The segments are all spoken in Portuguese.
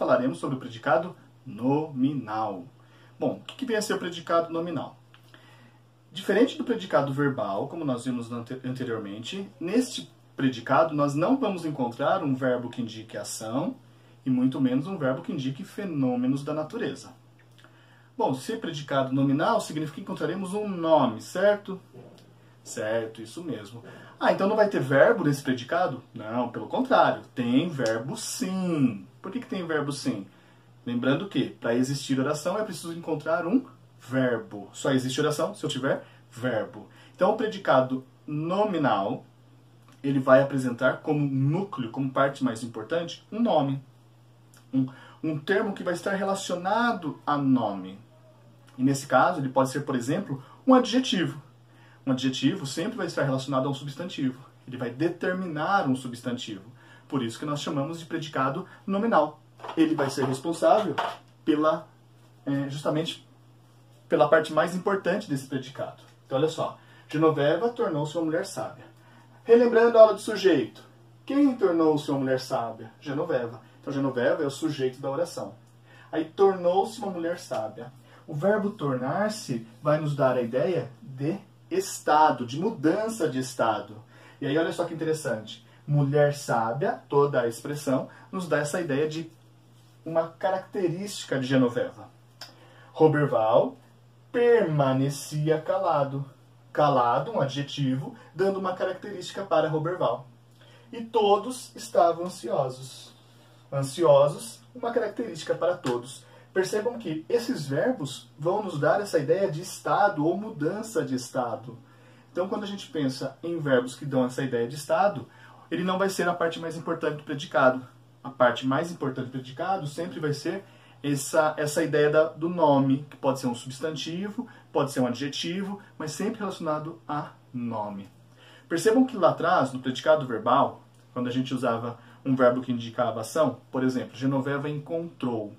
falaremos sobre o predicado nominal. Bom, o que vem a ser o predicado nominal? Diferente do predicado verbal, como nós vimos anteriormente, neste predicado nós não vamos encontrar um verbo que indique ação e muito menos um verbo que indique fenômenos da natureza. Bom, ser predicado nominal significa que encontraremos um nome, certo? Certo, isso mesmo. Ah, então não vai ter verbo nesse predicado? Não, pelo contrário, tem verbo sim. Por que tem verbo sim? Lembrando que, para existir oração, é preciso encontrar um verbo. Só existe oração se eu tiver verbo. Então, o predicado nominal, ele vai apresentar como núcleo, como parte mais importante, um nome. Um termo que vai estar relacionado a nome. E nesse caso, ele pode ser, por exemplo, um adjetivo. Um adjetivo sempre vai estar relacionado a um substantivo. Ele vai determinar um substantivo. Por isso que nós chamamos de predicado nominal. Ele vai ser responsável justamente pela parte mais importante desse predicado. Então, olha só. Genoveva tornou-se uma mulher sábia. Relembrando a aula de sujeito. Quem tornou-se uma mulher sábia? Genoveva. Então, Genoveva é o sujeito da oração. Aí, tornou-se uma mulher sábia. O verbo tornar-se vai nos dar a ideia de estado, de mudança de estado. E aí, olha só que interessante. Mulher sábia, toda a expressão, nos dá essa ideia de uma característica de Genoveva. Roberval permanecia calado. Calado, um adjetivo, dando uma característica para Roberval. E todos estavam ansiosos. Ansiosos, uma característica para todos. Percebam que esses verbos vão nos dar essa ideia de estado ou mudança de estado. Então, quando a gente pensa em verbos que dão essa ideia de estado, ele não vai ser a parte mais importante do predicado. A parte mais importante do predicado sempre vai ser essa ideia do nome, que pode ser um substantivo, pode ser um adjetivo, mas sempre relacionado a nome. Percebam que lá atrás, no predicado verbal, quando a gente usava um verbo que indicava ação, por exemplo, Genoveva encontrou.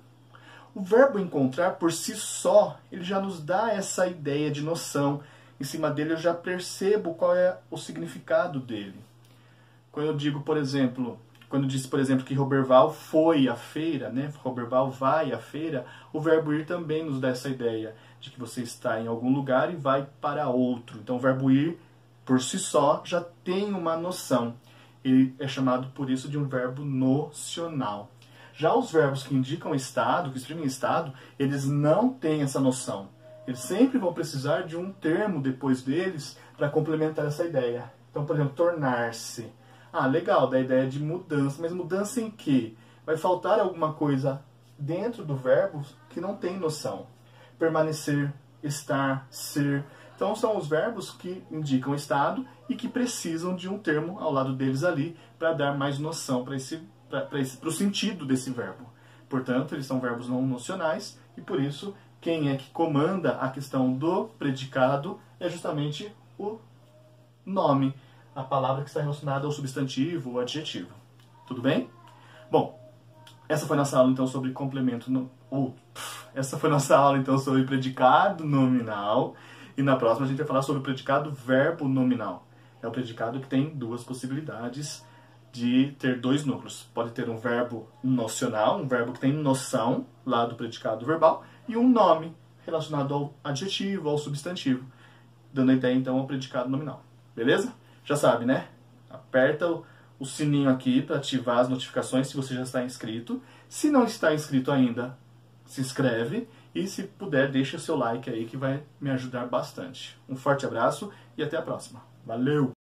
O verbo encontrar, por si só, ele já nos dá essa ideia de noção. Em cima dele eu já percebo qual é o significado dele. Quando eu digo, por exemplo, quando eu disse, por exemplo, que Roberval foi à feira, né? Roberval vai à feira, o verbo ir também nos dá essa ideia de que você está em algum lugar e vai para outro. Então o verbo ir, por si só, já tem uma noção. Ele é chamado, por isso, de um verbo nocional. Já os verbos que indicam estado, que exprimem estado, eles não têm essa noção. Eles sempre vão precisar de um termo depois deles para complementar essa ideia. Então, por exemplo, tornar-se. Ah, legal, da ideia de mudança. Mas mudança em quê? Vai faltar alguma coisa dentro do verbo que não tem noção. Permanecer, estar, ser. Então, são os verbos que indicam estado e que precisam de um termo ao lado deles ali para dar mais noção para o sentido desse verbo. Portanto, eles são verbos não nocionais e, por isso, quem é que comanda a questão do predicado é justamente o nome, a palavra que está relacionada ao substantivo ou adjetivo. Tudo bem? Bom, essa foi nossa aula, então, sobre complemento... essa foi nossa aula, então, sobre predicado nominal. E na próxima a gente vai falar sobre o predicado verbo nominal. É o predicado que tem duas possibilidades de ter dois núcleos. Pode ter um verbo nocional, um verbo que tem noção, lá do predicado verbal, e um nome relacionado ao adjetivo, ao substantivo, dando a ideia, então, ao predicado nominal. Beleza? Já sabe, né? Aperta o sininho aqui para ativar as notificações se você já está inscrito. Se não está inscrito ainda, se inscreve e, se puder, deixa o seu like aí que vai me ajudar bastante. Um forte abraço e até a próxima. Valeu!